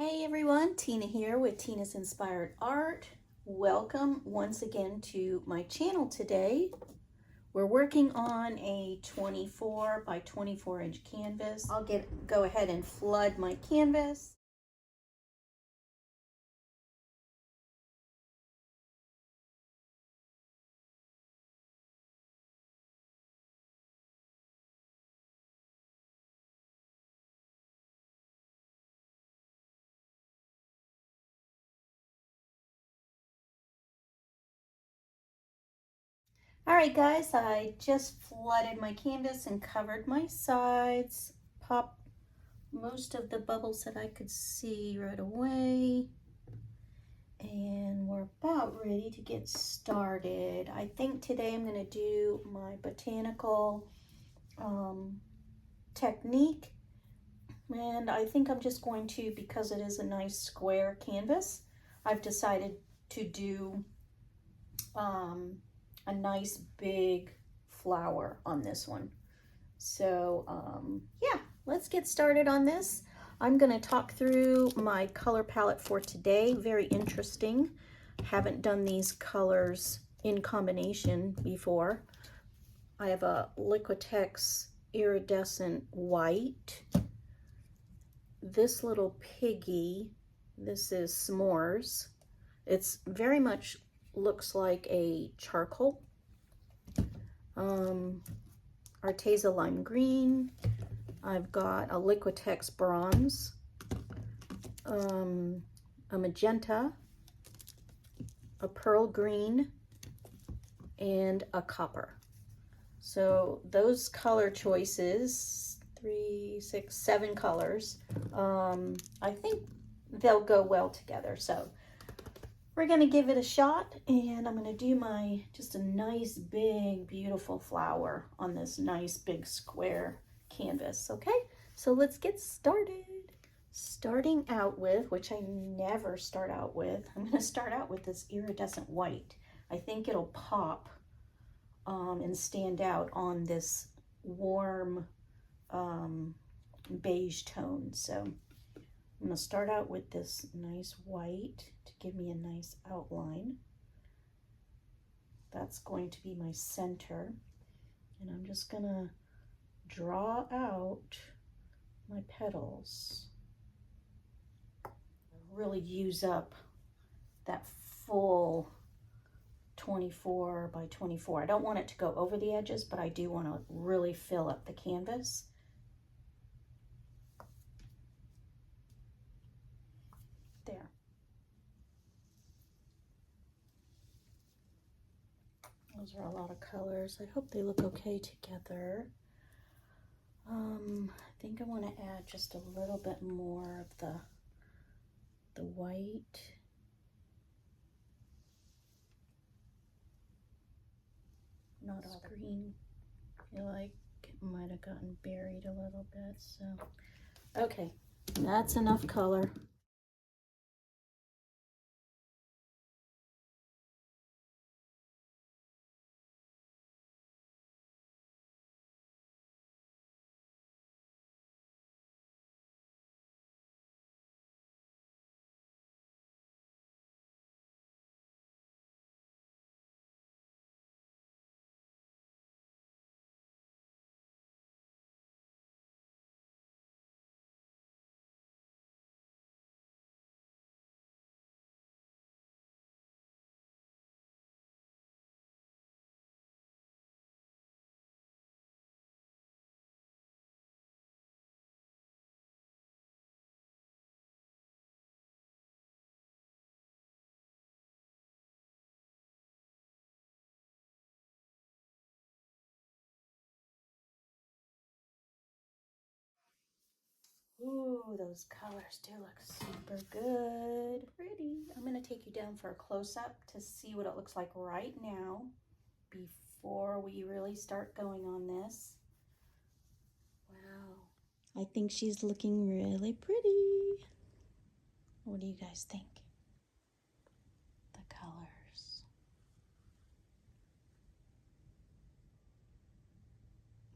Hey everyone, Tina here with Tina's Inspired Art. Welcome once again to my channel today. We're working on a 24 by 24 inch canvas. I'll go ahead and flood my canvas. All right guys, I just flooded my canvas and covered my sides. Popped most of the bubbles that I could see right away. And we're about ready to get started. I think today I'm going to do my botanical technique, and I think I'm just going to, because it is a nice square canvas, I've decided to do a nice big flower on this one. So yeah, let's get started on this. I'm going to talk through my color palette for today. Very interesting. Haven't done these colors in combination before. I have a Liquitex iridescent white. This little piggy, this is S'mores. It's very much looks like a charcoal. Arteza lime green. I've got a Liquitex bronze, a magenta, a pearl green, and a copper. So those color choices, 3, 6, 7 colors, I think they'll go well together. So we're going to give it a shot, and I'm going to do just a nice big beautiful flower on this nice big square canvas. Okay, so let's get started. Starting out with, which I never start out with, I'm going to start out with this iridescent white. I think it'll pop and stand out on this warm beige tone. So I'm going to start out with this nice white to give me a nice outline. That's going to be my center. And I'm just going to draw out my petals. Really use up that full 24 by 24. I don't want it to go over the edges, but I do want to really fill up the canvas. There. Those are a lot of colors. I hope they look okay together. I think I want to add just a little bit more of the white. Not all the green. I feel like it might have gotten buried a little bit. So, okay, that's enough color. Ooh, those colors do look super good. Pretty. I'm going to take you down for a close-up to see what it looks like right now before we really start going on this. Wow. I think she's looking really pretty. What do you guys think? The colors.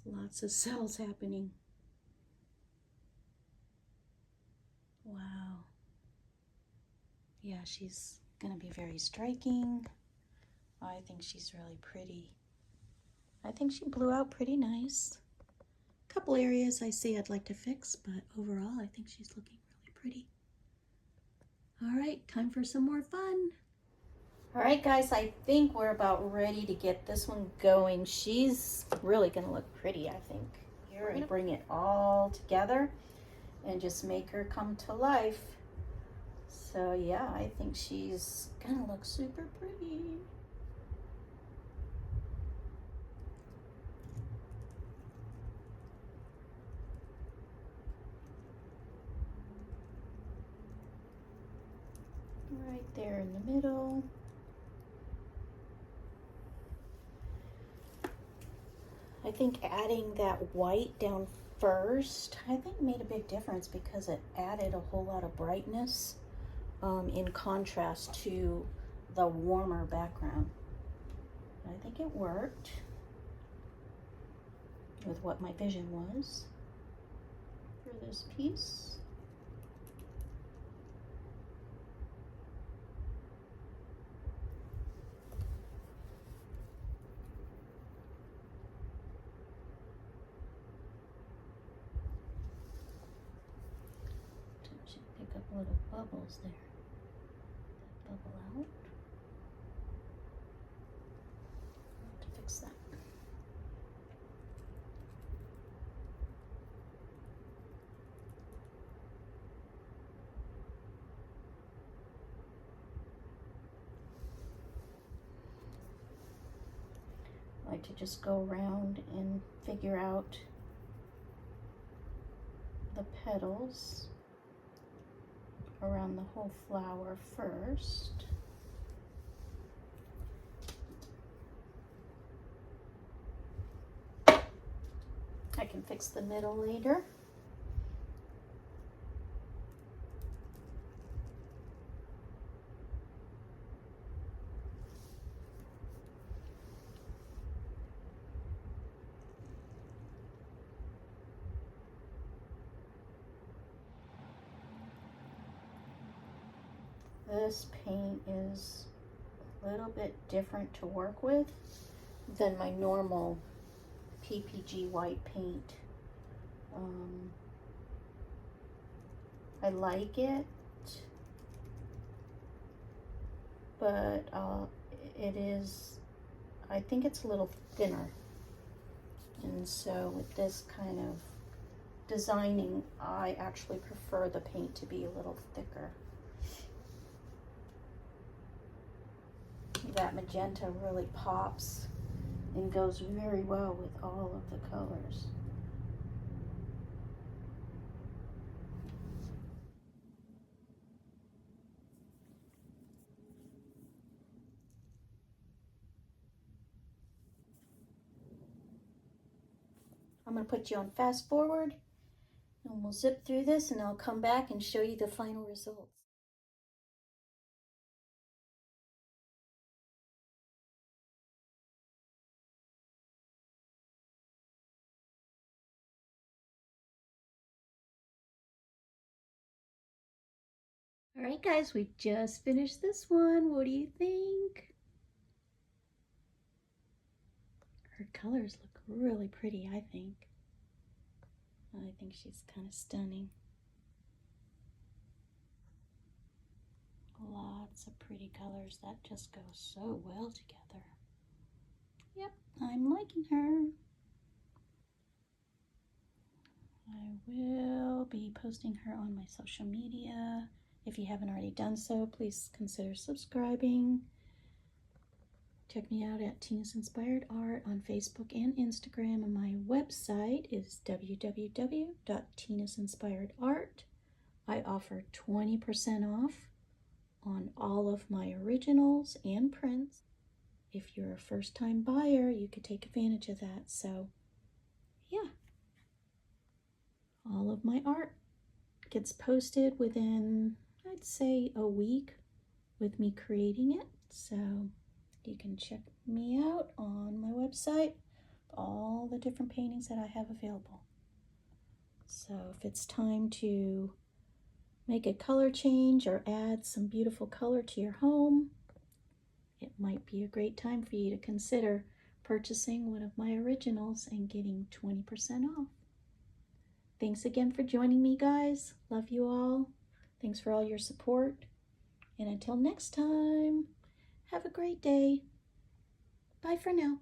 Lots of cells happening. Wow. yeah, she's gonna be very striking. I think she's really pretty. I think she blew out pretty nice. A couple areas I see I'd like to fix, but overall I think she's looking really pretty. All right, time for some more fun. All right, guys, I think we're about ready to get this one going. She's really gonna look pretty, I think. Here, we're gonna bring it all together and just make her come to life. So yeah, I think she's gonna look super pretty. Right there in the middle. I think adding that white down first, I think made a big difference because it added a whole lot of brightness in contrast to the warmer background. I think it worked with what my vision was for this piece. Pick up little bubbles there. Bubble out. To fix that. I like to just go around and figure out the petals around the whole flower first. I can fix the middle later. This paint is a little bit different to work with than my normal PPG white paint. I like it, but it is, I think it's a little thinner. And so with this kind of designing, I actually prefer the paint to be a little thicker. That magenta really pops and goes very well with all of the colors. I'm going to put you on fast forward and we'll zip through this and I'll come back and show you the final results. All right, guys, we just finished this one. What do you think? Her colors look really pretty, I think. I think she's kind of stunning. Lots of pretty colors that just go so well together. Yep, I'm liking her. I will be posting her on my social media. If you haven't already done so, please consider subscribing. Check me out at Tina's Inspired Art on Facebook and Instagram, and my website is www.tinasinspiredart. I offer 20% off on all of my originals and prints. If you're a first-time buyer, you could take advantage of that. So, yeah. All of my art gets posted within, I'd say, a week with me creating it. So you can check me out on my website, all the different paintings that I have available. So if it's time to make a color change or add some beautiful color to your home, it might be a great time for you to consider purchasing one of my originals and getting 20% off. Thanks again for joining me, guys. Love you all. Thanks for all your support. And until next time, have a great day. Bye for now.